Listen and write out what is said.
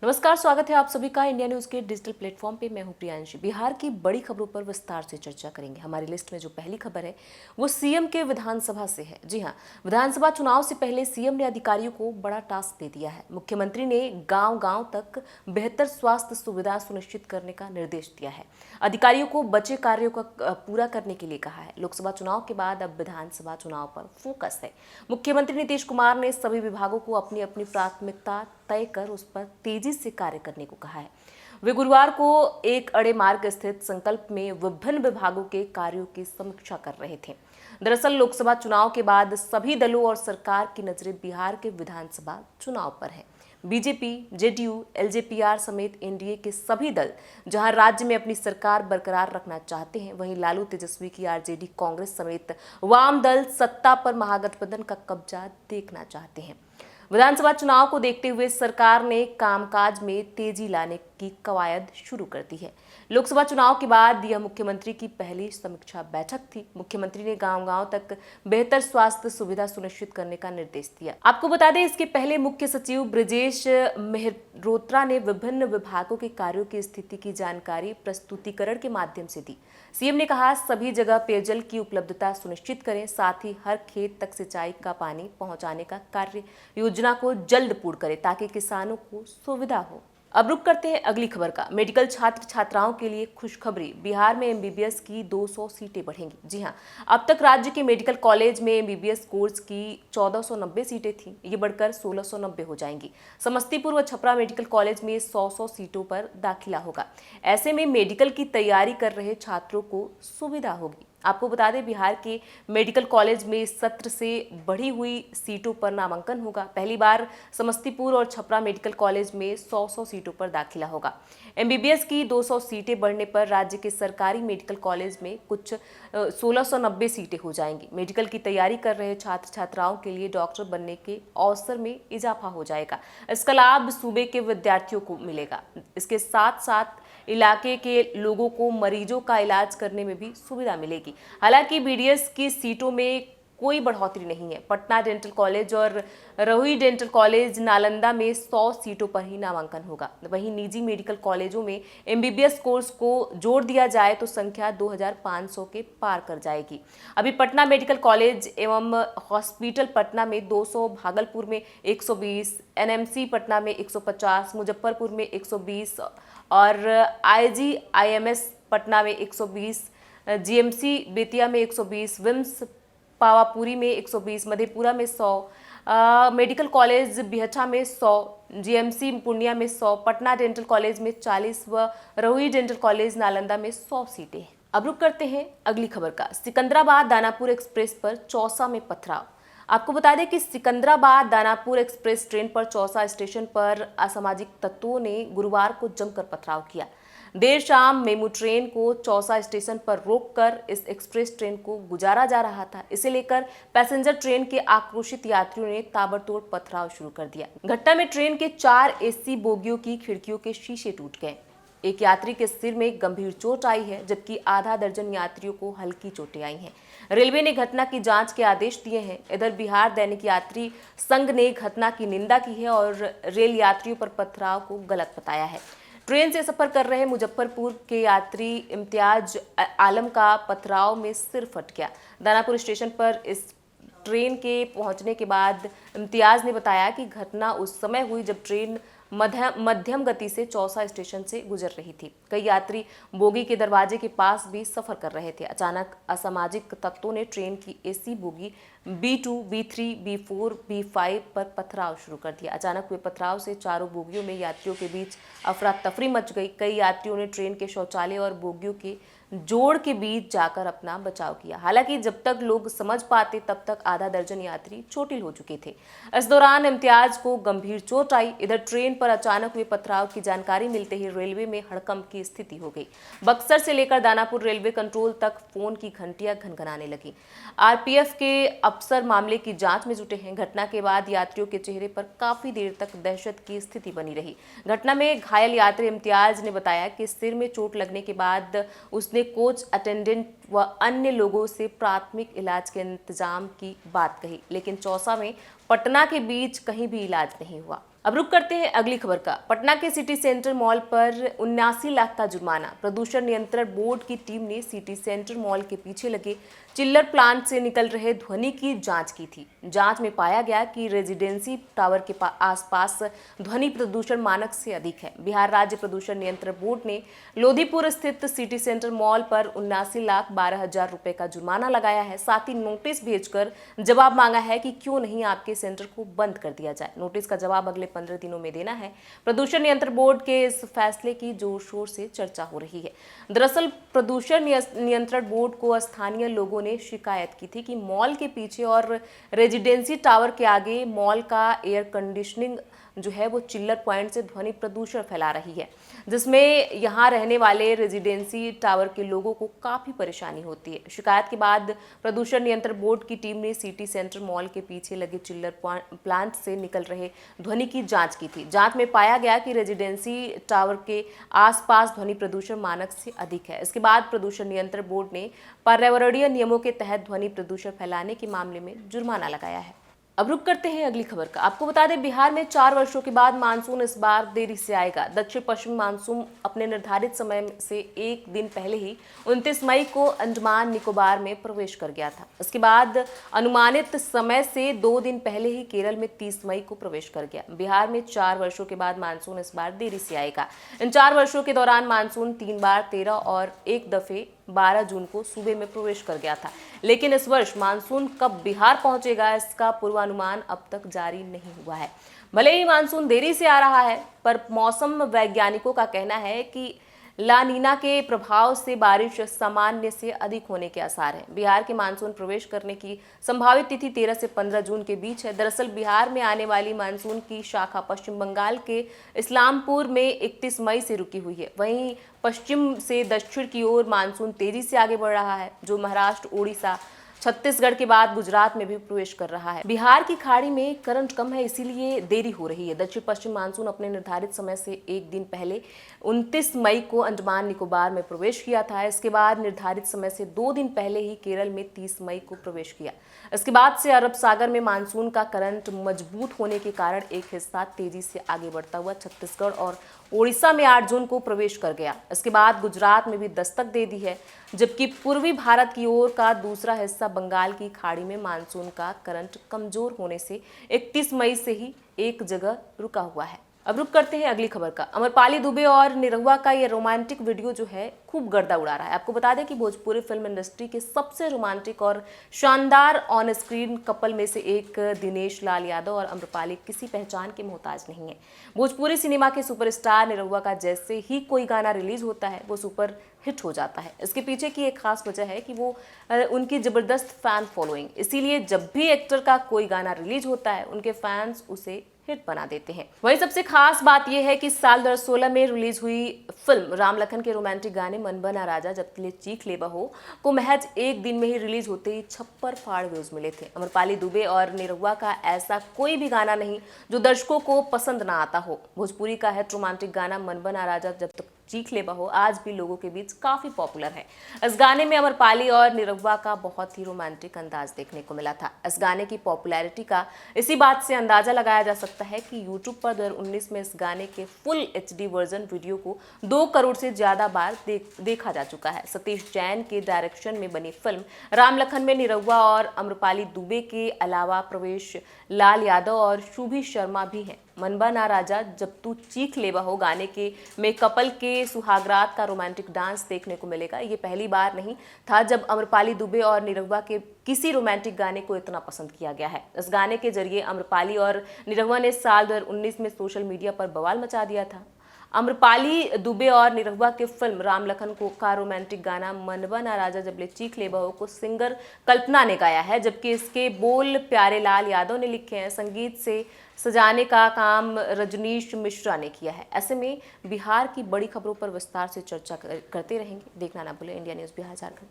नमस्कार, स्वागत है आप सभी का इंडिया न्यूज के डिजिटल प्लेटफॉर्म पे। मैं हूं प्रियांशी। बिहार की बड़ी खबरों पर विस्तार से चर्चा करेंगे। हमारी लिस्ट में जो पहली खबर है वो सीएम के विधानसभा से है। जी हां, विधानसभा चुनाव से पहले सीएम ने अधिकारियों को बड़ा टास्क दे दिया है। मुख्यमंत्री ने गांव-गांव तक बेहतर स्वास्थ्य सुविधा सुनिश्चित करने का निर्देश दिया है। अधिकारियों को बचे कार्यों का पूरा करने के लिए कहा है। लोकसभा चुनाव के बाद अब विधानसभा चुनाव पर फोकस है। मुख्यमंत्री नीतीश कुमार ने सभी विभागों को अपनी अपनी प्राथमिकता तय कर उस पर तेजी से कार्य करने को कहा है। वे गुरुवार को एक अड़े मार्ग स्थित संकल्प में विभिन्न विभागों के कार्यों की समीक्षा कर रहे थे। दरअसल लोकसभा चुनाव के बाद सभी दलों और सरकार की नजरें बिहार के विधानसभा चुनाव पर है। बीजेपी, जेडीयू, एलजेपीआर समेत एनडीए के सभी दल जहां राज्य में अपनी सरकार बरकरार रखना चाहते हैं, वहीं लालू तेजस्वी की आरजेडी, कांग्रेस समेत वाम दल सत्ता पर महागठबंधन का कब्जा देखना चाहते हैं। विधानसभा चुनाव को देखते हुए सरकार ने कामकाज में तेजी लाने की कवायद शुरू कर दी है। लोकसभा चुनाव के बाद यह मुख्यमंत्री की पहली समीक्षा बैठक थी। मुख्यमंत्री ने गांव-गांव तक बेहतर स्वास्थ्य सुविधा सुनिश्चित करने का निर्देश दिया। आपको बता दें, इसके पहले मुख्य सचिव ब्रजेश मेहरोत्रा ने विभिन्न विभागों के कार्यों की स्थिति की जानकारी प्रस्तुतिकरण के माध्यम से दी। सीएम ने कहा, सभी जगह पेयजल की उपलब्धता सुनिश्चित करें, साथ ही हर खेत तक सिंचाई का पानी पहुंचाने का कार्य योजना को जल्द पूर्ण करें ताकि किसानों को सुविधा हो। अब रुक करते हैं अगली खबर का। मेडिकल छात्र छात्राओं के लिए खुशखबरी, बिहार में एमबीबीएस की 200 सीटें बढ़ेंगी। जी हां, अब तक राज्य के मेडिकल कॉलेज में एमबीबीएस कोर्स की 1490 सीटें थीं, ये बढ़कर 1690 हो जाएंगी। समस्तीपुर व छपरा मेडिकल कॉलेज में 100 सीटों पर दाखिला होगा। ऐसे में मेडिकल की तैयारी कर रहे छात्रों को सुविधा होगी। आपको बता दें, बिहार के मेडिकल कॉलेज में इस सत्र से बढ़ी हुई सीटों पर नामांकन होगा। पहली बार समस्तीपुर और छपरा मेडिकल कॉलेज में 100 सीटों पर दाखिला होगा। एमबीबीएस की 200 सीटें बढ़ने पर राज्य के सरकारी मेडिकल कॉलेज में कुछ 1690 सीटें हो जाएंगी। मेडिकल की तैयारी कर रहे छात्र छात्राओं के लिए डॉक्टर बनने के अवसर में इजाफा हो जाएगा। इसका लाभ सूबे के विद्यार्थियों को मिलेगा। इसके साथ साथ इलाके के लोगों को मरीजों का इलाज करने में भी सुविधा मिलेगी। हालांकि बीडीएस की सीटों में कोई बढ़ोतरी नहीं है। पटना डेंटल कॉलेज और रहुई डेंटल कॉलेज नालंदा में 100 सीटों पर ही नामांकन होगा। वहीं निजी मेडिकल कॉलेजों में एमबीबीएस कोर्स को जोड़ दिया जाए तो संख्या 2500 के पार कर जाएगी। अभी पटना मेडिकल कॉलेज एवं हॉस्पिटल पटना में 200, भागलपुर में 120, एनएमसी पटना में 150, मुजफ्फरपुर में 120 और आईजीआईएमएस पटना में 120, जीएमसी बेतिया में 120, विम्स पावापुरी में 120, मधेपुरा में 100, मेडिकल कॉलेज बिहटा में 100, जीएमसी पूर्णिया में 100, पटना डेंटल कॉलेज में 40 व रहुई डेंटल कॉलेज नालंदा में 100 सीटें। अब रुक करते हैं अगली खबर का। सिकंदराबाद दानापुर एक्सप्रेस पर चौसा में पथराव। आपको बता दें कि सिकंदराबाद दानापुर एक्सप्रेस ट्रेन पर चौसा स्टेशन पर असामाजिक तत्वों ने गुरुवार को जमकर पथराव किया। देर शाम मेमू ट्रेन को चौसा स्टेशन पर रोककर इस एक्सप्रेस ट्रेन को गुजारा जा रहा था। इसे लेकर पैसेंजर ट्रेन के आक्रोशित यात्रियों ने ताबड़तोड़ पथराव शुरू कर दिया। घटना में ट्रेन के 4 एसी बोगियों की खिड़कियों के शीशे टूट गए। एक यात्री के सिर में गंभीर चोट आई है, जबकि आधा दर्जन यात्रियों को हल्की चोटें आई हैं। रेलवे ने घटना की जांच के आदेश दिए हैं। इधर बिहार दैनिक यात्री संघ ने घटना की निंदा की है और रेल यात्रियों पर पथराव को गलत बताया है। ट्रेन से सफर कर रहे मुजफ्फरपुर के यात्री इम्तियाज आलम का पथराव में सिर फट गया। दानापुर स्टेशन पर इस ट्रेन के पहुंचने के बाद इम्तियाज ने बताया कि घटना उस समय हुई जब ट्रेन मध्यम गति से चौसा स्टेशन से गुजर रही थी। कई यात्री बोगी के दरवाजे के पास भी सफर कर रहे थे। अचानक असामाजिक तत्वों ने ट्रेन की AC bogie B2, B3, B4, B5 पर पथराव शुरू कर दिया। अचानक हुए पथराव से चारों बोगियों में यात्रियों के बीच अफरा तफरी मच गई। कई यात्रियों ने ट्रेन के शौचालय और बोगियों के जोड़ के बीच जाकर अपना बचाव किया। हालांकि जब तक लोग समझ पाते तब तक आधा दर्जन यात्री चोटिल हो चुके थे। इस दौरान इम्तियाज को गंभीर चोट आई। इधर ट्रेन पर अचानक हुए पथराव की जानकारी मिलते ही रेलवे में हड़कंप की स्थिति हो गई। बक्सर से लेकर दानापुर रेलवे कंट्रोल तक फोन की घंटियां घनघनाने लगी। आरपीएफ के अफसर मामले की जांच में जुटे हैं। घटना के बाद यात्रियों के चेहरे पर काफी देर तक दहशत की स्थिति बनी रही। घटना में घायल यात्री इम्तियाज ने बताया कि सिर में चोट लगने के बाद उसने कोच अटेंडेंट व अन्य लोगों से प्राथमिक इलाज के इंतजाम की बात कही, लेकिन चौसा में पटना के बीच कहीं भी इलाज नहीं हुआ। अब रुक करते हैं अगली खबर का। पटना के सिटी सेंटर मॉल पर 79 लाख का जुर्माना। प्रदूषण नियंत्रण बोर्ड की टीम ने सिटी सेंटर मॉल के पीछे लगे चिल्लर प्लांट से निकल रहे ध्वनि की जांच की थी। जांच में पाया गया कि रेजिडेंसी टावर के आसपास ध्वनि प्रदूषण मानक से अधिक है। बिहार राज्य प्रदूषण नियंत्रण बोर्ड ने लोधीपुर स्थित सिटी सेंटर मॉल पर 79,12,000 रुपए का जुर्माना लगाया है। साथ ही नोटिस भेजकर जवाब मांगा है कि क्यों नहीं आपके सेंटर को बंद कर दिया जाए। नोटिस का जवाब अगले 15 दिनों में देना है। प्रदूषण नियंत्रण बोर्ड के इस फैसले की जोर शोर से चर्चा हो रही है। दरअसल प्रदूषण नियंत्रण बोर्ड को स्थानीय लोगों ने शिकायत की थी कि मॉल के पीछे और रेजिडेंसी टावर के आगे मॉल का एयर कंडीशनिंग जो है वो चिल्लर पॉइंट से ध्वनि प्रदूषण फैला रही है, जिसमें यहाँ रहने वाले रेजिडेंसी टावर के लोगों को काफी परेशानी होती है। शिकायत के बाद प्रदूषण नियंत्रण बोर्ड की टीम ने सिटी सेंटर मॉल के पीछे लगे चिल्लर प्लांट से निकल रहे ध्वनि की जांच की थी। जांच में पाया गया कि रेजिडेंसी टावर के आसपास ध्वनि प्रदूषण मानक से अधिक है। इसके बाद प्रदूषण नियंत्रण बोर्ड ने पर्यावरणीय नियमों के तहत ध्वनि प्रदूषण फैलाने के मामले में जुर्माना लगाया है। अब रुक करते हैं अगली खबर का। आपको बता दें, बिहार में 4 वर्षों के बाद मानसून इस बार देरी से आएगा। दक्षिण पश्चिम मानसून अपने निर्धारित समय से एक दिन पहले ही 29 मई को अंडमान निकोबार में प्रवेश कर गया था। इसके बाद अनुमानित समय से 2 दिन पहले ही केरल में 30 मई को प्रवेश कर गया। बिहार में 4 वर्षों के बाद मानसून इस बार देरी से आएगा। इन 4 वर्षों के दौरान मानसून 3 बार 13 और एक दफे 12 जून को सूबे में प्रवेश कर गया था, लेकिन इस वर्ष मानसून कब बिहार पहुंचेगा इसका पूर्वानुमान अब तक जारी नहीं हुआ है। भले ही मानसून देरी से आ रहा है, पर मौसम वैज्ञानिकों का कहना है कि ला नीना के प्रभाव से बारिश सामान्य से अधिक होने के आसार हैं। बिहार के मानसून प्रवेश करने की संभावित तिथि 13 से 15 जून के बीच है। दरअसल बिहार में आने वाली मानसून की शाखा पश्चिम बंगाल के इस्लामपुर में 31 मई से रुकी हुई है। वहीं पश्चिम से दक्षिण की ओर मानसून तेजी से आगे बढ़ रहा है, जो महाराष्ट्र, उड़ीसा, छत्तीसगढ़ के बाद गुजरात में भी प्रवेश कर रहा है। बिहार की खाड़ी में करंट कम है, इसीलिए देरी हो रही है। दक्षिण पश्चिम मानसून अपने निर्धारित समय से एक दिन पहले 29 मई को अंडमान निकोबार में प्रवेश किया था। इसके बाद निर्धारित समय से 2 दिन पहले ही केरल में 30 मई को प्रवेश किया। इसके बाद से अरब सागर में मानसून का करंट मजबूत होने के कारण एक हिस्सा तेजी से आगे बढ़ता हुआ छत्तीसगढ़ और ओडिशा में 8 जून को प्रवेश कर गया। इसके बाद गुजरात में भी दस्तक दे दी है, जबकि पूर्वी भारत की ओर का दूसरा हिस्सा बंगाल की खाड़ी में मानसून का करंट कमजोर होने से 31 मई से ही एक जगह रुका हुआ है। अब रुक करते हैं अगली खबर का। अमरपाली दुबे और निरहुआ का ये रोमांटिक वीडियो जो है खूब गर्दा उड़ा रहा है। आपको बता दें कि भोजपुरी फिल्म इंडस्ट्री के सबसे रोमांटिक और शानदार ऑन स्क्रीन कपल में से एक दिनेश लाल यादव और अमरपाली किसी पहचान के मोहताज नहीं है। भोजपुरी सिनेमा के सुपरस्टार निरहुआ का जैसे ही कोई गाना रिलीज होता है वो सुपर हिट हो जाता है। इसके पीछे की एक खास वजह है कि वो उनकी जबरदस्त फैन फॉलोइंग, इसीलिए जब भी एक्टर का कोई गाना रिलीज होता है उनके फैंस उसे हिट बना देते हैं। वहीं सबसे खास बात यह है कि साल 2016 में रिलीज हुई फिल्म राम लखन के रोमांटिक गाने मन बना राजा जब ले चीख ले बहो को महज एक दिन में ही रिलीज होते ही 56 फाड़ व्यूज मिले थे। अमरपाली दुबे और निरहुआ का ऐसा कोई भी गाना नहीं जो दर्शकों को पसंद ना आता हो। भोजपुरी का हिट रोमांटिक गाना मन बना राजा जब तक चीख ले बहो आज भी लोगों के बीच काफी पॉपुलर है। इस गाने में अमरपाली और निरहुआ का बहुत ही रोमांटिक अंदाज देखने को मिला था। इस गाने की पॉपुलैरिटी का इसी बात से अंदाजा लगाया जा सकता है कि YouTube पर 2019 में इस गाने के फुल HD वर्जन वीडियो को 2 करोड़ से ज्यादा बार देखा जा चुका है। सतीश जैन के डायरेक्शन में बनी फिल्म राम लखन में निरहुआ और अमरपाली दुबे के अलावा प्रवेश लाल यादव और शुभी शर्मा भी हैं। मन बना राजा जब तू चीख ले बहो गाने के में कपल के सुहागरात का रोमांटिक डांस देखने को मिलेगा। ये पहली बार नहीं था जब अमरपाली दुबे और निरहुआ के किसी रोमांटिक गाने को इतना पसंद किया गया है। इस गाने के जरिए अमरपाली और निरहुआ ने साल 2019 में सोशल मीडिया पर बवाल मचा दिया था। अमरपाली दुबे और निरहुआ के फिल्म राम लखन का रोमांटिक गाना मन बना राजा जब ले चीख ले बहो को सिंगर कल्पना ने गाया है, जबकि इसके बोल प्यारे लाल यादव ने लिखे हैं। संगीत से सजाने का काम रजनीश मिश्रा ने किया है। ऐसे में बिहार की बड़ी खबरों पर विस्तार से चर्चा करते रहेंगे। देखना ना भूलें इंडिया न्यूज़ बिहार झारखंड।